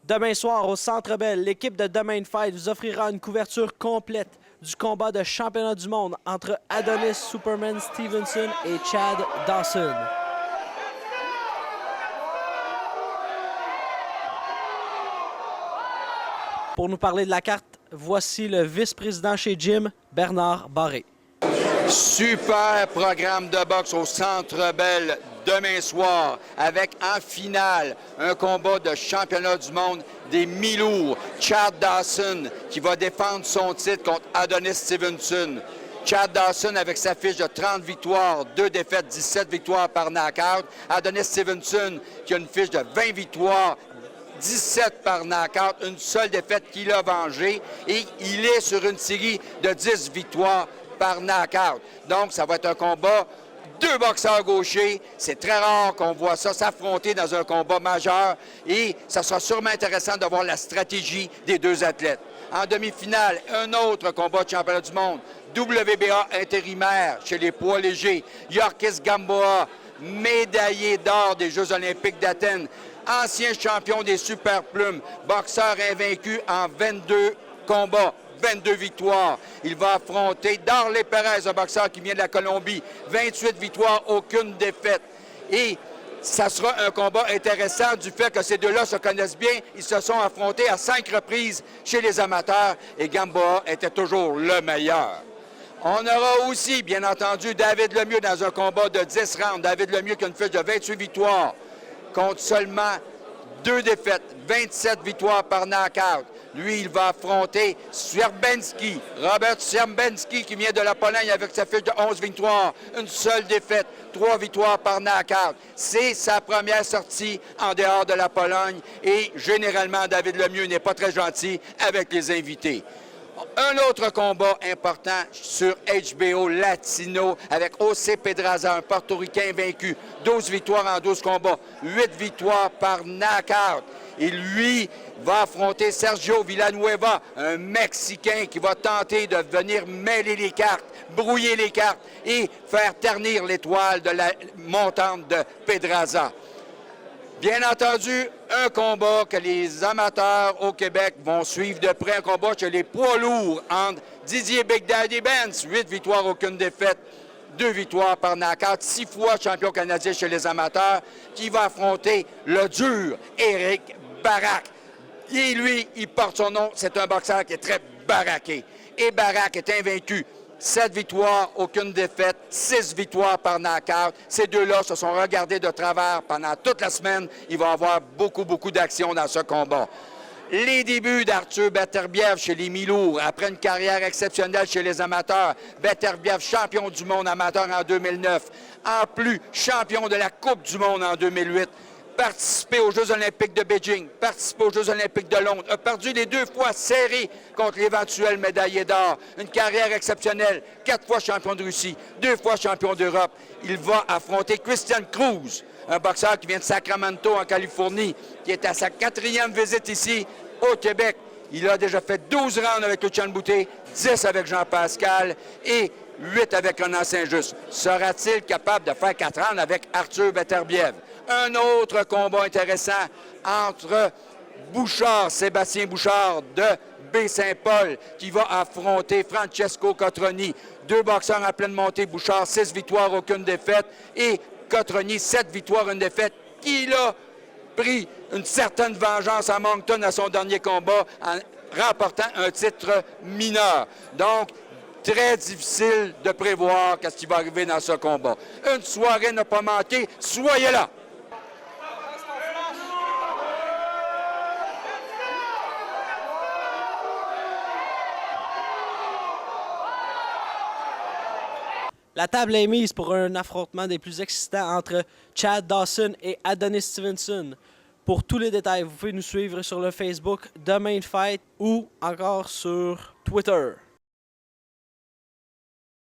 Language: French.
Demain soir, au Centre Bell, l'équipe de Domain Fight vous offrira une couverture complète du combat de championnat du monde entre Adonis Superman Stevenson et Chad Dawson. Pour nous parler de la carte, voici le vice-président chez Jim, Bernard Barré. Super programme de boxe au Centre Bell demain soir avec en finale un combat de championnat du monde des mi-lourds. Chad Dawson qui va défendre son titre contre Adonis Stevenson. Chad Dawson avec sa fiche de 30 victoires, 2 défaites, 17 victoires par knockout. Adonis Stevenson qui a une fiche de 20 victoires, 17 par knockout, une seule défaite qu'il a vengée et il est sur une série de 10 victoires par knockout. Donc, ça va être un combat, 2 boxeurs gauchers. C'est très rare qu'on voit ça s'affronter dans un combat majeur et ça sera sûrement intéressant de voir la stratégie des 2 athlètes. En demi-finale, un autre combat de championnat du monde, WBA intérimaire chez les poids légers. Yorkis Gamboa, médaillé d'or des Jeux olympiques d'Athènes, ancien champion des super plumes, boxeur invaincu en 22 combats. 22 victoires. Il va affronter Darley Perez, un boxeur qui vient de la Colombie. 28 victoires, aucune défaite. Et ça sera un combat intéressant du fait que ces deux-là se connaissent bien. Ils se sont affrontés à 5 reprises chez les amateurs et Gamboa était toujours le meilleur. On aura aussi, bien entendu, David Lemieux dans un combat de 10 rounds. David Lemieux qui a une fiche de 28 victoires contre seulement 2 défaites, 27 victoires par knockout. Lui, il va affronter Sierbenski, Robert Sierbenski, qui vient de la Pologne avec sa fiche de 11 victoires, une seule défaite, 3 victoires par knockout. C'est sa première sortie en dehors de la Pologne et généralement, David Lemieux n'est pas très gentil avec les invités. Un autre combat important sur HBO Latino avec José Pedraza, un portoricain vaincu. 12 victoires en 12 combats, 8 victoires par knockout. Et lui va affronter Sergio Villanueva, un Mexicain qui va tenter de venir mêler les cartes, brouiller les cartes et faire ternir l'étoile de la montante de Pedraza. Bien entendu, un combat que les amateurs au Québec vont suivre de près, un combat chez les poids lourds entre Didier Big Daddy Benz, 8 victoires, aucune défaite, 2 victoires par knockout, 6 fois champion canadien chez les amateurs, qui va affronter le dur Éric Barak. Et lui, il porte son nom, c'est un boxeur qui est très baraqué. Et Barak est invaincu. 7 victoires, aucune défaite, 6 victoires par knockout. Ces deux-là se sont regardés de travers pendant toute la semaine. Il va y avoir beaucoup d'action dans ce combat. Les débuts d'Arthur Beterbiev chez les mi-lourds, après une carrière exceptionnelle chez les amateurs. Beterbiev, champion du monde amateur en 2009. En plus, champion de la Coupe du monde en 2008. Participé aux Jeux olympiques de Beijing, participé aux Jeux olympiques de Londres, a perdu les 2 fois serré contre l'éventuel médaillé d'or. Une carrière exceptionnelle, 4 fois champion de Russie, 2 fois champion d'Europe. Il va affronter Christian Cruz, un boxeur qui vient de Sacramento, en Californie, qui est à sa 4e visite ici au Québec. Il a déjà fait 12 rounds avec Lucien Boutet, 10 avec Jean-Pascal et 8 avec Renan Saint-Just. Sera-t-il capable de faire 4 rounds avec Arthur Beterbiev? Un autre combat intéressant entre Bouchard, Sébastien Bouchard de Baie-Saint-Paul, qui va affronter Francesco Cotroni. 2 boxeurs en pleine montée. Bouchard, 6 victoires, aucune défaite. Et Cotroni, 7 victoires, une défaite. Il a pris une certaine vengeance à Moncton à son dernier combat en remportant un titre mineur. Donc, très difficile de prévoir ce qui va arriver dans ce combat. Une soirée n'a pas manqué. Soyez là! La table est mise pour un affrontement des plus excitants entre Chad Dawson et Adonis Stevenson. Pour tous les détails, vous pouvez nous suivre sur le Facebook Domain Fight ou encore sur Twitter.